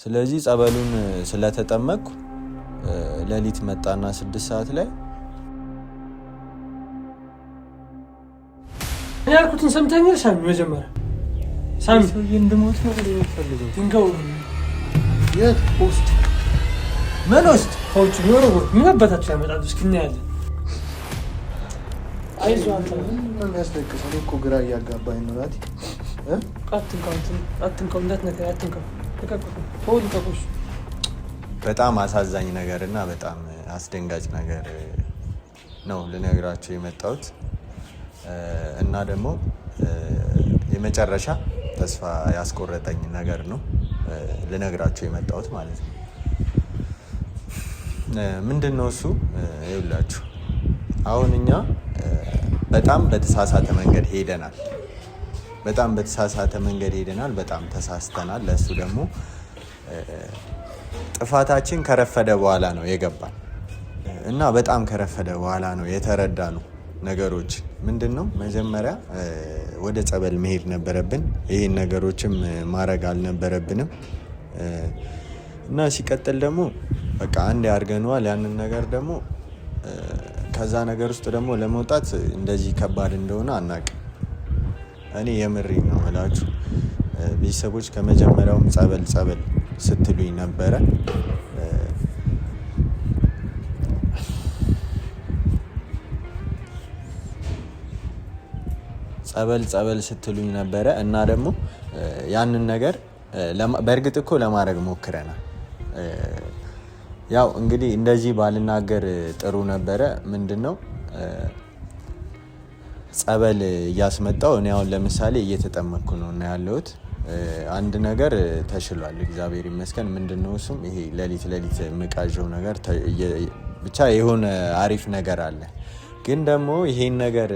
ስለዚህ ጸበሉን ስለተጠመቅኩ ሌሊት መጣና 6 ሰዓት ላይ ያልኩትን ሰምተኛል። ሳሚ መጀመሪያ ሳሚ እንድሞት ነው የሚፈልገው። ድንጋው የት ውስጥ ምን ውስጥ ሆጭ ኖሮ ምን አባታችሁ ያመጣሉ? እስኪ እናያለን። አይዞህ አንተ ምን ያስለቅሳል እኮ ግራ እያጋባኝ ነው። ናቲ አትንካው እንዳትነካ አትንካው። በጣም አሳዛኝ ነገር እና በጣም አስደንጋጭ ነገር ነው ልነግራችሁ የመጣሁት እና ደግሞ የመጨረሻ ተስፋ ያስቆረጠኝ ነገር ነው ልነግራችሁ የመጣሁት ማለት ነው። ምንድነው እሱ? ይኸውላችሁ አሁን እኛ በጣም በተሳሳተ መንገድ ሄደናል። በጣም ተሳስተናል። ለሱ ደግሞ ጥፋታችን ከረፈደ በኋላ ነው የገባን እና በጣም ከረፈደ በኋላ ነው የተረዳ ነው ነገሮች። ምንድነው መጀመሪያ ወደ ጸበል መሄድ ነበረብን። ይሄን ነገሮችም ማድረግ አልነበረብንም እና ሲቀጥል ደግሞ በቃ አንድ ያርገነዋል ያንን ነገር ደግሞ ከዛ ነገር ውስጥ ደግሞ ለመውጣት እንደዚህ ከባድ እንደሆነ አናውቅም። እኔ የምሬ ነው እላችሁ ቤተሰቦች ከመጀመሪያውም ጸበል ስትሉኝ ነበረ። ጸበል ስትሉኝ ነበረ እና ደግሞ ያንን ነገር በእርግጥ እኮ ለማድረግ ሞክረናል። ያው እንግዲህ እንደዚህ ባልናገር ጥሩ ነበረ። ምንድነው ጸበል እያስመጣው እኔ አሁን ለምሳሌ እየተጠመቅኩ ነው እና ያለሁት አንድ ነገር ተሽሏል፣ እግዚአብሔር ይመስገን። ምንድነው እሱም ይሄ ሌሊት የምቃዠው ነገር ብቻ የሆነ አሪፍ ነገር አለ። ግን ደግሞ ይሄን ነገር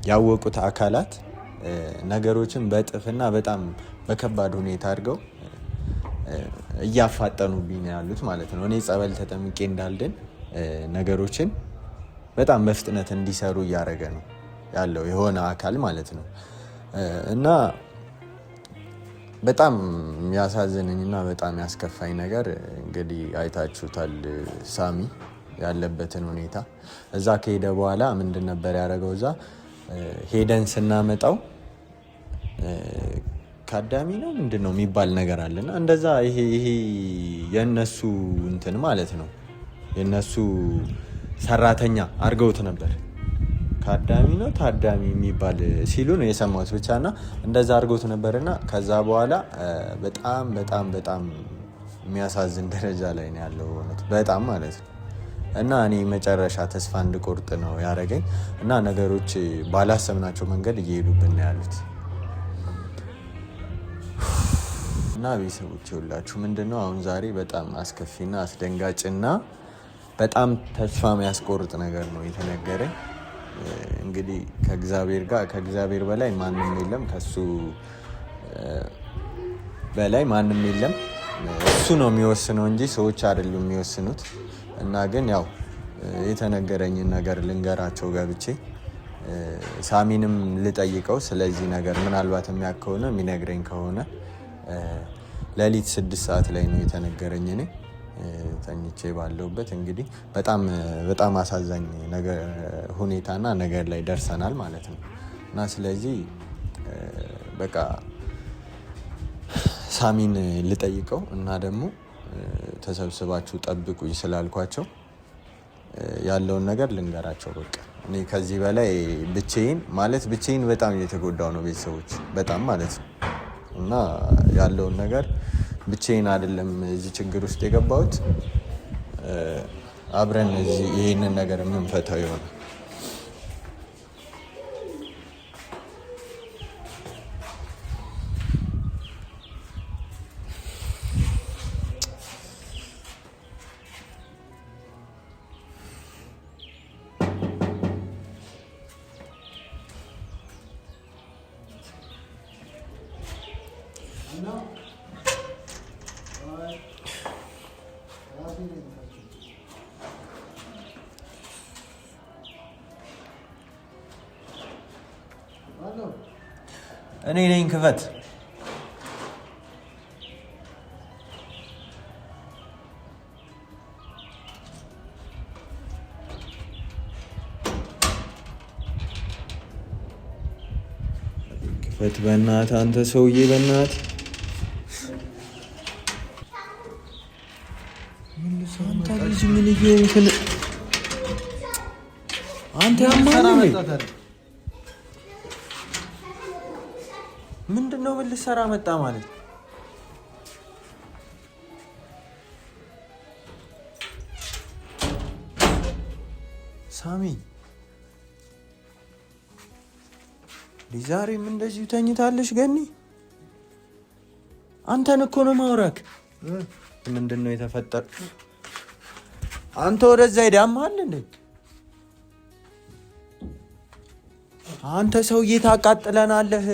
ያወቁት አካላት ነገሮችን በጥፍና በጣም በከባድ ሁኔታ አድርገው እያፋጠኑብኝ ነው ያሉት ማለት ነው። እኔ ጸበል ተጠምቄ እንዳልድን ነገሮችን በጣም በፍጥነት እንዲሰሩ እያደረገ ነው ያለው የሆነ አካል ማለት ነው። እና በጣም የሚያሳዝነኝና በጣም ያስከፋኝ ነገር እንግዲህ አይታችሁታል። ሳሚ ያለበትን ሁኔታ እዛ ከሄደ በኋላ ምንድን ነበር ያደረገው? እዛ ሄደን ስናመጣው ካዳሚ ነው ምንድን ነው የሚባል ነገር አለና እንደዛ ይሄ የነሱ እንትን ማለት ነው የነሱ ሰራተኛ አድርገውት ነበር። ካዳሚ ነው ታዳሚ የሚባል ሲሉ ነው የሰማሁት ብቻና እንደዛ አድርገውት ነበርና ከዛ በኋላ በጣም የሚያሳዝን ደረጃ ላይ ነው ያለው በጣም ማለት ነው። እና እኔ መጨረሻ ተስፋ እንድቆርጥ ነው ያደረገኝ እና ነገሮች ባላሰብናቸው መንገድ እየሄዱብን ነው ያሉት። እና ቤተሰቦች ሁላችሁ ምንድነው አሁን ዛሬ በጣም አስከፊና አስደንጋጭና በጣም ተስፋ የሚያስቆርጥ ነገር ነው የተነገረኝ። እንግዲህ ከእግዚአብሔር በላይ ማንም የለም፣ ከሱ በላይ ማንም የለም። እሱ ነው የሚወስነው እንጂ ሰዎች አይደሉም የሚወስኑት። እና ግን ያው የተነገረኝን ነገር ልንገራቸው ገብቼ ሳሚንም ልጠይቀው ስለዚህ ነገር ምናልባት የሚያውቅ ከሆነ የሚነግረኝ ከሆነ ሌሊት 6 ሰዓት ላይ ነው የተነገረኝ። እኔ ተኝቼ ባለሁበት እንግዲህ በጣም አሳዛኝ ሁኔታና ነገር ላይ ደርሰናል ማለት ነው። እና ስለዚህ በቃ ሳሚን ልጠይቀው እና ደግሞ ተሰብስባችሁ ጠብቁኝ ስላልኳቸው ያለውን ነገር ልንገራቸው። በቃ እኔ ከዚህ በላይ ብቻዬን በጣም እየተጎዳው ነው ቤተሰቦች በጣም ማለት ነው። እና ያለውን ነገር ብቻዬን አይደለም እዚህ ችግር ውስጥ የገባሁት፣ አብረን ይሄንን ነገር የምንፈታው ይሆናል። እኔ ነኝ ክፈት ክፈት በእናትህ አንተ ሰውዬ በእናትህ አንተ ልጅ ምን እየሆንክ ነው? አንተ ያማል ምንድን ነው? ምን ልትሰራ መጣ ማለት ሳሚ ዛሬም እንደዚሁ ተኝታለሽ? ገኒ አንተን እኮ ነው ማውራክ። ምንድን ነው የተፈጠረ? አንተ ወደዛ ሄዳማል እንዴ? አንተ ሰውዬ ታቃጥለናለህ።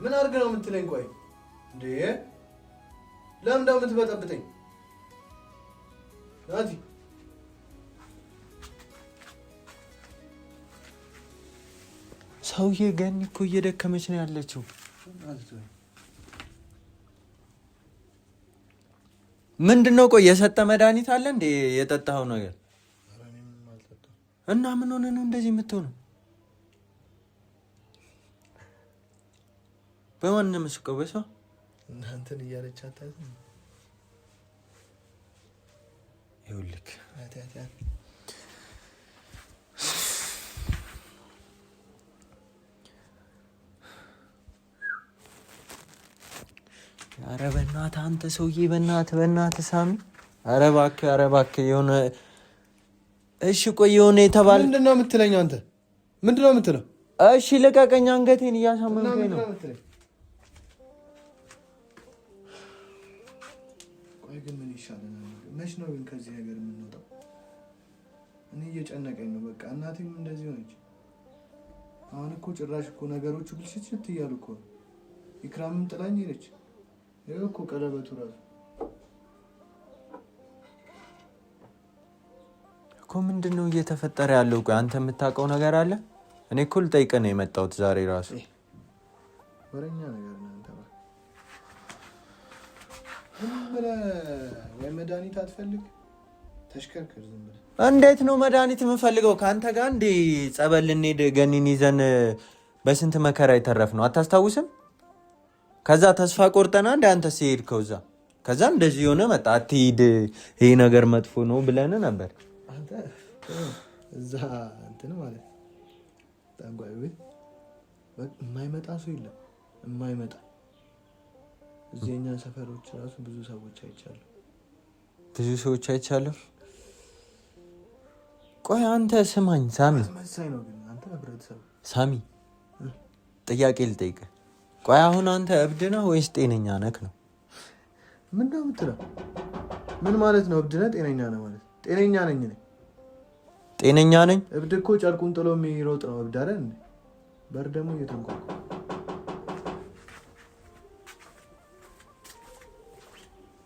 ምን አድርግ ነው የምትለኝ? ቆይ እንዴ ለምን እንደው የምትበጠብጠኝ? ናቲ ሰውዬ ገኒ እኮ እየደከመች ነው ያለችው። ምንድነው? ቆይ የሰጠ መድኃኒት አለ እንዴ? የጠጣኸው ነገር እና ምን ሆነ ነው እንደዚህ የምትሆነው? በማን ነው የምትስቀው? በሰው እናንተን እያለች አታይም? ይኸውልህ ኧረ በእናትህ አንተ ሰውዬ በእናትህ ሳሚ፣ ኧረ እባክህ የሆነ እሺ ቆይ የሆነ የተባለ ምንድን ነው የምትለኝ አንተ? ምንድን ነው የምትለው? እሺ ልቀቀኝ፣ አንገቴን እያሳመምከኝ ነው። ቆይ ግን ምን ይሻለናል? መች ነው ግን ከዚህ ነገር የምንወጣው? እኔ እየጨነቀኝ ነው። በቃ እናቴም እንደዚህ ሆነች። አሁን እኮ ጭራሽ እኮ ነገሮቹ ብልሽት እያሉ እኮ ኢክራምም ጥላኝ ሄደች። ይኸው እኮ ቀለበቱ ራሱ እኮ ምንድን ነው እየተፈጠረ ያለው? ቆይ አንተ የምታውቀው ነገር አለ? እኔ እኮ ልጠይቅህ ነው የመጣሁት ዛሬ ራሱ። ወሬኛ ነገር ነው አንተ። ዝም ብለህ ወይ መድኃኒት አትፈልግ? ተሽከርከር ዝም ብለህ። እንዴት ነው መድኃኒት የምፈልገው? ከአንተ ጋር እንዴ ጸበል ልንሄድ ገኒን ይዘን በስንት መከራ የተረፍነው አታስታውስም? ከዛ ተስፋ ቆርጠና እንደ አንተ ሲሄድከው እዛ ከዛ እንደዚህ የሆነ መጣ። አትሂድ ይሄ ነገር መጥፎ ነው ብለን ነበር። አንተ እዛ እንትን ማለት ጠንቋይ ቤት የማይመጣ ሰው የለም። የማይመጣ እዚህ የኛ ሰፈሮች ራሱ ብዙ ሰዎች አይቻለሁ። ቆይ አንተ ስማኝ ሳሚ፣ መሳይ ነው ግን አንተ ህብረተሰብ ሳሚ ጥያቄ ልጠይቅህ። ቆይ አሁን አንተ እብድ ነህ ወይስ ጤነኛ ነህ ነው? ምን ነው የምትለው? ምን ማለት ነው? እብድ ነህ ጤነኛ ነህ ማለት? ጤነኛ ነኝ እኔ። ጤነኛ ነኝ? እብድ እኮ ጨርቁን ጥሎ የሚሮጥ ነው እብድ አይደል እንዴ? በር ደግሞ እየተንኳኳ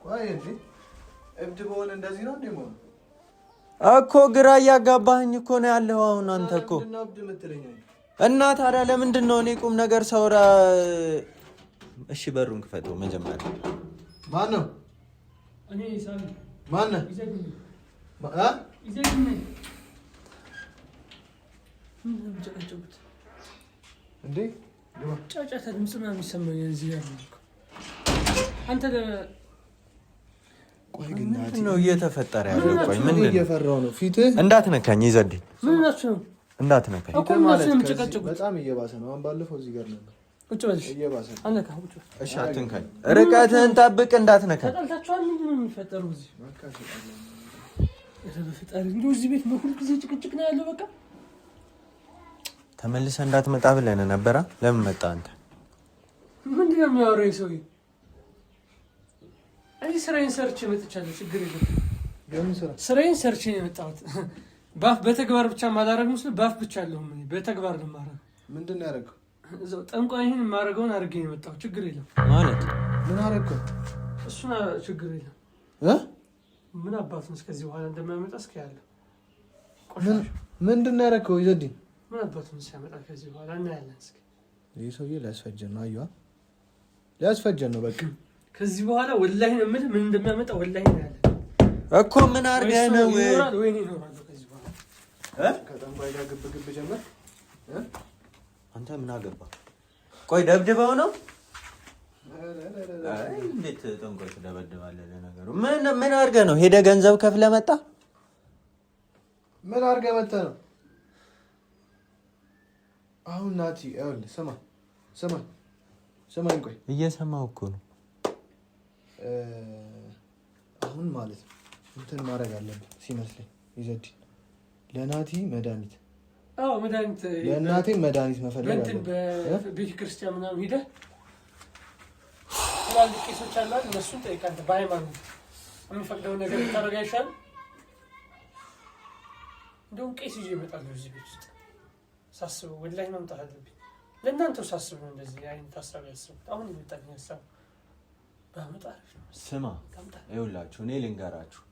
ቆይ እንዴ እብድ በሆነ እንደዚህ ነው እንዴ ማለት እኮ? ግራ እያጋባህኝ እኮ ነው ያለው አሁን አንተ እኮ። እብድ የምትለኝ እና ታዲያ ለምንድን ነው እኔ ቁም ነገር ሰውራ? እሺ በሩን ክፈተው መጀመሪያ። ማን ነው? እኔ ሳሚ። ማን ነው? ይዘግኝ እንዴ ጫጫታ ድምፅ ምናምን የሚሰማኝ እዚህ ያለው አንተ ቆይ ግን ምንድን ነው እየተፈጠረ ያለው? ቆይ ምን እየፈራው ነው? ፊትህ እንዳትነካኝ ይዘድኝ። ምን ናችሁ? እንዳትነካኝ በጣም እየባሰ ነው። አሁን ባለፈው እዚህ ጋር ነበር። ቁጭ በል እየባሰ ነው። አንነካ ቁጭ። እሺ አትንካኝ፣ ርቀትህን ጠብቅ፣ እንዳትነካኝ። ተጣልታችኋል? ምንድን ነው የሚፈጠረው እዚህ? እንደው እዚህ ቤት በሁሉ ጊዜ ጭቅጭቅ ነው ያለው። በቃ ተመልሰህ እንዳትመጣ ብለን ነበረ። ለምን መጣ አንተ? ምንድን ነው የሚያወራኝ ሰውዬ? እዚህ ስራዬን ሰርቼ መጥቻለሁ። ችግር የለም። ስራዬን ሰርቼ ነው የመጣሁት። በተግባር ብቻ ማላረግ መስሎህ? ባፍ ብቻ አለሁም እኔ በተግባር ነው የማረገው። ምንድን ነው ያደረገው? እዛው ጠንቋይን የማረገውን አድርጌ ነው የመጣሁት። ችግር የለም ማለት ምን አደረገው? እሱን ችግር የለም። ምን አባቱን እስከዚህ በኋላ እንደማያመጣ እስኪ ያለው ምንድን ነው ያደረገው? ይዘድኝ ምን አባቱን ሲያመጣ ከዚህ በኋላ እናያለን። እስኪ ይህ ሰውዬ ሊያስፈጀን ነው። አየዋ ሊያስፈጀን ነው። በቃ ከዚህ በኋላ ወላሂ ነው ምን እንደሚያመጣ ወላሂ ነው ያለ እኮ። ምን አድርገህ ነው? ይኖራል ወይ ነው ይኖራል? ከዚህ በኋላ ከጠንቋይ ጋር ግብ ጀመር። አንተ ምን አገባ? ቆይ ደብድበው ነው? እንዴት ጠንቋይ ትደበድባለህ? ለነገሩ ምን አድርገህ ነው? ሄደህ ገንዘብ ከፍለህ መጣ? ምን አድርገህ መጣህ ነው? አሁን ናቲ ይኸውልህ፣ ስማኝ ቆይ እየሰማሁ እኮ ነው። አሁን ማለት ነው እንትን ማድረግ አለብን ሲመስለኝ ይዘዲን ለናቲ መድኃኒት መድኃኒት ለእናቴ መድኃኒት መፈለግ አለ። በቤተ ክርስቲያን ምናምን ሂደህ ትላልቅ ቄሶች አሉ፣ እነሱን ጠይቃለህ። በሃይማኖት የሚፈቅደው ነገር ብታደርግ አይሻልም? እንደውም ቄስ ይዤ እመጣለሁ እዚህ ቤት ውስጥ ሳስበው፣ ወላሂ መምጣት አለብኝ። ለእናንተው ሳስብ ነው እንደዚህ አይነት ሀሳብ ያስቡት። አሁን የመጣልኝ ሀሳብ ባመጣ ስማ፣ ይኸውላችሁ እኔ ልንገራችሁ፣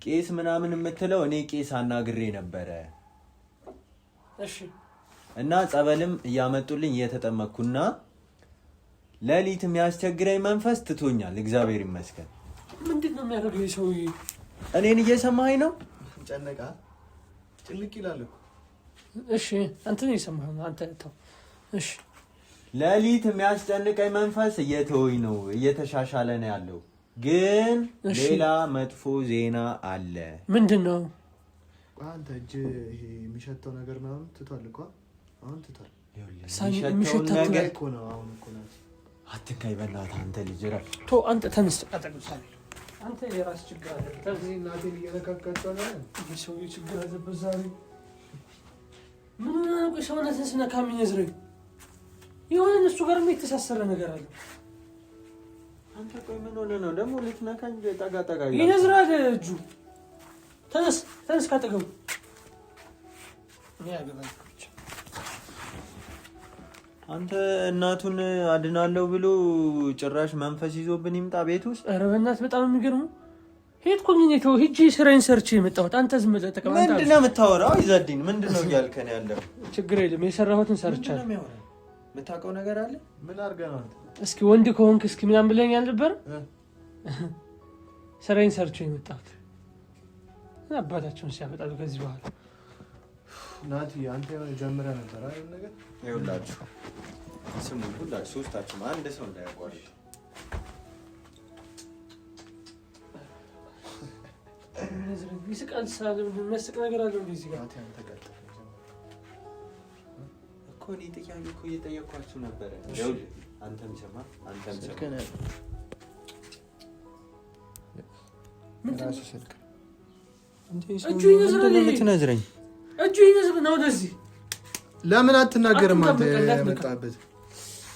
ቄስ ምናምን የምትለው እኔ ቄስ አናግሬ ነበረ። እሺ። እና ጸበልም እያመጡልኝ እየተጠመቅኩና ሌሊት የሚያስቸግረኝ መንፈስ ትቶኛል፣ እግዚአብሔር ይመስገን። ምንድን ነው የሚያደርገው ሰውዬ? እኔን እየሰማኸኝ ነው? ጨነቃ ጭንቅ ይላል እኮ። እሺ አንተ ነው የሰማኸው? አንተ ተው። እሺ ሌሊት የሚያስጨንቀኝ መንፈስ እየተወኝ ነው፣ እየተሻሻለ ነው ያለው። ግን ሌላ መጥፎ ዜና አለ። ምንድን ነው? አንተ እጅ ይሄ የሚሸተው ነገር ምናምን ትቷል እኮ። አሁን ትቷል። የሚሸተው ነገር እኮ ነው። አሁን እኮ ነው። አትካይ በእናትህ አንተ ልጅ እረፍ። ተው አንተ ተነስ። አጠቅሳለ አንተ የራስ ችግር አለ። ከዚህ እናቴን እየነካካቸው ነው። ሰው ችግር አለበት ዛሬ። ምን ነው ሰውነትን ስነካ የሚነዝረኝ? የሆነ እሱ ጋር የተሳሰረ ነገር አለ። አንተ ቆይ ምን ሆነ ነው ደግሞ ልትነካኝ? ጠጋ ይነዝራል እጁ። ተነስ ካጠገቡ። እኔ ያገባኝ አንተ እናቱን አድናለሁ ብሎ ጭራሽ መንፈስ ይዞብን ይምጣ ቤት ውስጥ። ኧረ በእናትህ በጣም የሚገርመው ሄድኩኝ እኔ ተው ሂጂ ስራዬን ሰርቼ የመጣሁት። አንተ ዝም ብለህ ተቀመጥ። ምንድን ነው የምታወራው? ይዘዲን ምንድን ነው እያልከን ያለው? ችግር የለም የሰራሁትን ሰርቻለሁ። የምታውቀው ነገር አለ? ምን አድርገህ ነው? እስኪ ወንድ ከሆንክ እስኪ ምናምን ብለኝ አልነበረ? ስራዬን ሰርቼ የመጣሁት አባታቸውን ሲያመጣሉ ከዚህ በኋላ ናቲ አንተ ጀምረህ ነበር አይደል? ነገር ይኸውላችሁ ስሙ፣ ሁላችሁ ሶስታችሁም አንድ ሰው እንዳያቋርጥ። ይስቃል። የሚያስቅ ነገር አለው እንደዚህ ጋር እኮ እኔ ጥያቄ እኮ እየጠየኳችሁ ነበረ። ይኸውልህ አንተም ስማ፣ የምትነዝረኝ እጁ ይነዝር ነው። ወደዚህ ለምን አትናገርም? አንተ የመጣበት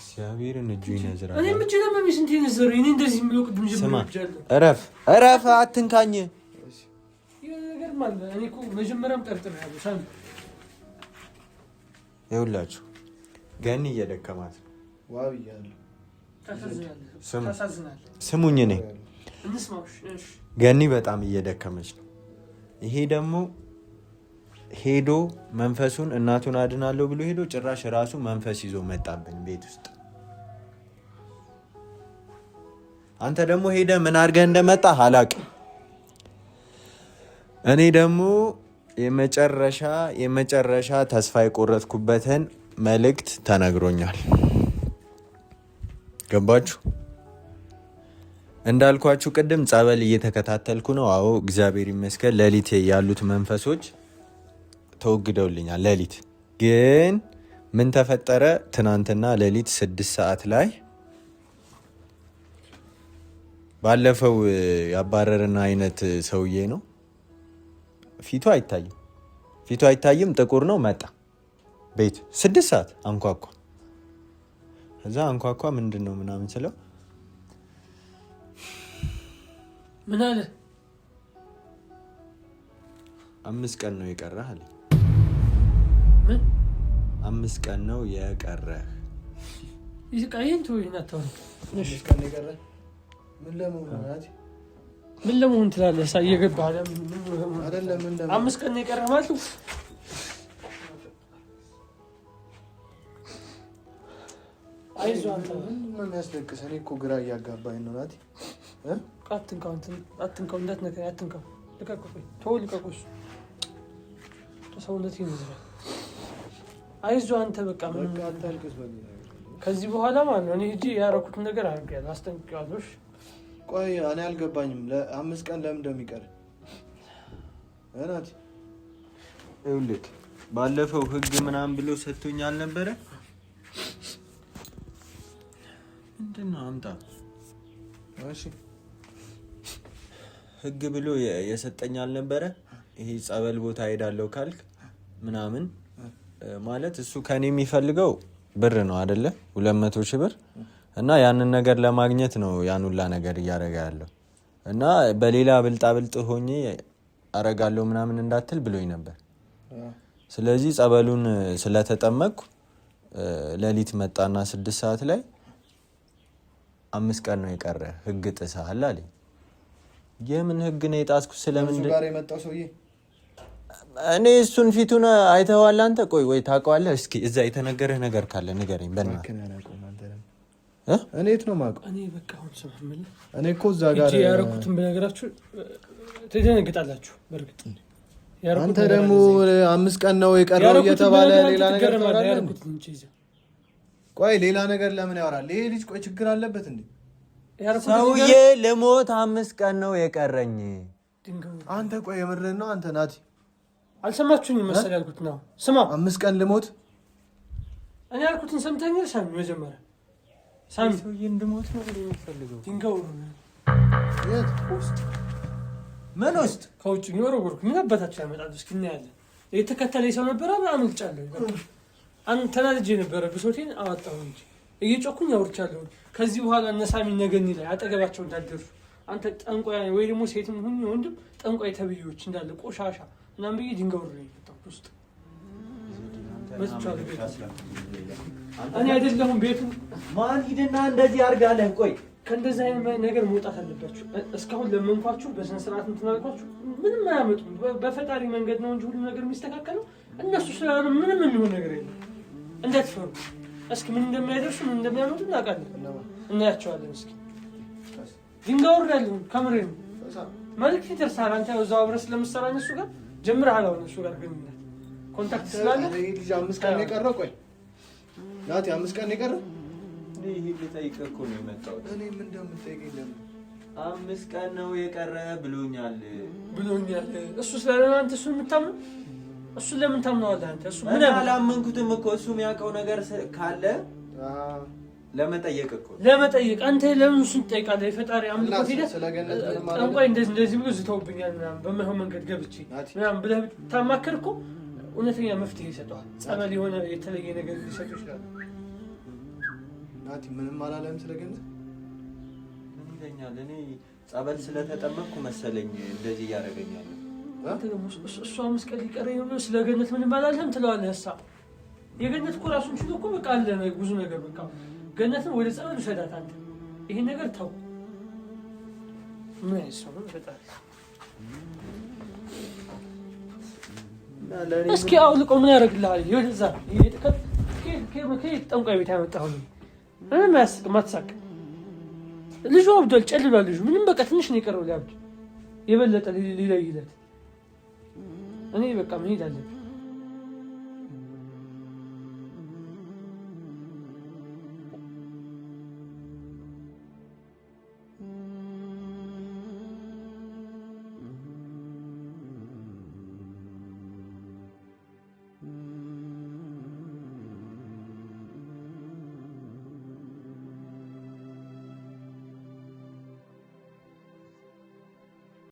እግዚአብሔርን እጁ ይነዝራል። እኔ ምንጭ ለምን ስንት ይነዝር? እኔ እንደዚህ የሚለው ቅድም እረፍ፣ አትንካኝ። ነገር ማለት እኔ እኮ መጀመሪያም ጠርጥሬያለሁ። ሳሚ ይኸውላችሁ ገኒ እየደከማት ነው። ዋው ይያለሁ። ስሙኝ፣ እኔ ገኒ በጣም እየደከመች ነው። ይሄ ደግሞ ሄዶ መንፈሱን እናቱን አድናለሁ ብሎ ሄዶ ጭራሽ ራሱ መንፈስ ይዞ መጣብን ቤት ውስጥ። አንተ ደግሞ ሄደ ምን አድርገህ እንደመጣ አላውቅም። እኔ ደግሞ የመጨረሻ ተስፋ የቆረጥኩበትን መልእክት ተነግሮኛል። ገባችሁ? እንዳልኳችሁ ቅድም ጸበል እየተከታተልኩ ነው። አዎ እግዚአብሔር ይመስገን ሌሊት ያሉት መንፈሶች ተወግደውልኛል። ሌሊት ግን ምን ተፈጠረ? ትናንትና ሌሊት 6 ሰዓት ላይ ባለፈው ያባረረና አይነት ሰውዬ ነው። ፊቱ አይታይም፣ ጥቁር ነው። መጣ ቤት 6 ሰዓት አንኳኳ። እዛ አንኳኳ ምንድን ነው ምናምን ስለው ምን አለ? 5 ቀን ነው የቀረህ አለ። ምን 5 ቀን ነው የቀረህ? ይስቃየን ተወኝ ናታው። 5 ቀን የቀረህ ምን ለመሆን ናቲ? ምን ለመሆን ትላለህ? ሳይገባ አይደለም። 5 ቀን ነው የቀረህ ማለት ነው። አይዞህ አንተ ምን የሚያስለቅስ? እኔ እኮ ግራ እያጋባኝ ነው ናቲ። አትንካው እንዳትነካኝ፣ አትንካው። ልቀቁኝ፣ ተው ልቀቁኝ። ሰውነቴን ይዝራል። አይዞህ አንተ በቃ ምንም አታልቅስ። ከዚህ በኋላ ማለት ነው እኔ ሂጂ ያደረኩትን ነገር አድርጌያለሁ፣ አስጠንቅቄዋለሁ። ቆይ እኔ አልገባኝም። ለ5 ቀን ለምን እንደሚቀር እናት ይኸውልህ ባለፈው ህግ ምናምን ብሎ ሰጥቶኝ አልነበረ? ምንድን ነው አምጣ። እሺ ህግ ብሎ የሰጠኝ አልነበረ? ይሄ ጸበል ቦታ ሄዳለሁ ካልክ ምናምን ማለት እሱ ከኔ የሚፈልገው ብር ነው አይደለ? 200 ሺህ ብር እና ያንን ነገር ለማግኘት ነው ያን ሁላ ነገር እያደረገ ያለው እና በሌላ ብልጣብልጥ ሆኜ አረጋለሁ ምናምን እንዳትል ብሎኝ ነበር። ስለዚህ ጸበሉን ስለተጠመቅኩ ሌሊት መጣና 6 ሰዓት ላይ 5 ቀን ነው የቀረ ህግ ጥሰሃል አለኝ። የምን ህግ ነው የጣስኩ? ስለምንድን ጋር የመጣው ሰውዬ እኔ እሱን ፊቱን አይተኸዋል አንተ? ቆይ ወይ ታውቀዋለህ? እስኪ እዛ የተነገረህ ነገር ካለ ንገረኝ በእናትህ። እኔ የት ነው የማውቀው? እኔ በቃ አሁን ሰማምል እኔ እኮ እዛ ጋር ያረኩትን በነገራችሁ ትደነግጣላችሁ። በእርግጥ አንተ ደግሞ 5 ቀን ነው የቀረው እየተባለ ሌላ ነገር ታወራለህ። ቆይ ሌላ ነገር ለምን ያወራል ይሄ ልጅ? ቆይ ችግር አለበት እንዴ? ሰውዬ ልሞት 5 ቀን ነው የቀረኝ። አንተ ቆይ የምርህን ነው አንተ? ናቲ አልሰማችሁኝም መሰል ያልኩት ነው። ስማ 5 ቀን ልሞት እኔ ያልኩትን ሰምተኛል? ሳሚ መጀመሪያ ሳሚ ሰውዬ እንድሞት ነው የሚፈልገው። ድንጋው የት ውስጥ? ምን ውስጥ? ከውጭ ነው ወርወርኩ። ምን አባታችሁ ያመጣሉ? እስኪ እናያለን። የተከተለኝ ሰው ነበር አምልጫለሁ። አንተና ልጅ የነበረ ብሶቴን አወጣሁ እንጂ እየጮኩኝ አውርቻለሁ። ከዚህ በኋላ እነ ሳሚ ነገኒ ላይ አጠገባቸው እንዳደርሱ አንተ ጠንቋይ ወይ ደግሞ ሴትም ሁን ወንድም ጠንቋይ ተብዮች እንዳለ ቆሻሻ እናም ብዬ ድንጋው ነው የመጣሁት ውስጥ መስቻለሁ። እኔ አይደለሁም ቤቱ ማን ሂድና እንደዚህ አድርጋለህ? ቆይ ከእንደዚህ አይነት ነገር መውጣት አለባችሁ። እስካሁን ለመንኳችሁ በስነ ስርዓት እንትናልኳችሁ ምንም አያመጡም። በፈጣሪ መንገድ ነው እንጂ ሁሉ ነገር የሚስተካከለው እነሱ ስላሉ ምንም የሚሆን ነገር የለም። እንዳትፈሩ። እስኪ ምን እንደሚያደርሱ ምን እንደሚያመጡ እናውቃለን፣ እናያቸዋለን። እስኪ ድንጋይ ወርዳለሁ። ከምሬ ነው። መልዕክት ይደርሳል። አንተ እዛው አብረህ ስለምትሰራ እነሱ ጋር ጀምረሃል። አሁን እነሱ ጋር ግንኙነት ኮንታክት ስላለ ይሄ ልጅ 5 ቀን የቀረው ቆይ ናቲ 5 ቀን የቀረው ይሄ ልጠይቅህ እኮ ነው የመጣሁት። እኔ ምን እንደምጠይቀኝ ለምን 5 ቀን ነው የቀረ ብሎኛል። እሱ ስለሆነ አንተ እሱን የምታምነው እሱ ለምን ታምነዋለህ አንተ? እሱ ምን አላመንኩትም እኮ እሱ የሚያውቀው ነገር ካለ ለመጠየቅ እኮ ለመጠየቅ አንተ ለምን እሱን ትጠይቃለህ? የፈጣሪ አምልኮት ሄደህ ጠንቋይ እንደዚህ ብሎ ዝተውብኛል ምናምን በማይሆን መንገድ ገብቼ ምናምን ብለህ ታማከር እኮ እውነተኛ መፍትሄ ይሰጠዋል። ጸበል የሆነ የተለየ ነገር ሊሰጡ ይችላል። ናቲ ምንም አላለም ስለገንዘብ ይለኛል። እኔ ጸበል ስለተጠመቅኩ መሰለኝ እንደዚህ እያደረገኛል። አንተ ደግሞ እሱ 5 ቀን ሊቀረኝ ነው ስለ ገነት ምንም አላለም ትለዋለህ። እሳ የገነት እኮ ራሱን ችሎ እኮ በቃ አለ ብዙ ነገር በቃ ገነትን ወደ ጸበል ውሰዳት አንተ። ይሄ ነገር ተው። ምን አይሰማ በጣም እስኪ አውልቆ ምን ያደርግልሃል? ይወደዛ ጠንቋይ ቤት ያመጣሁኝ ምንም አያስቅም። አትሳቅ። ልጁ አብዷል፣ ጨልሏል። ልጁ ምንም በቃ ትንሽ ነው የቀረው ሊያብድ የበለጠ ሊለይለት። እኔ በቃ መሄድ አለብኝ።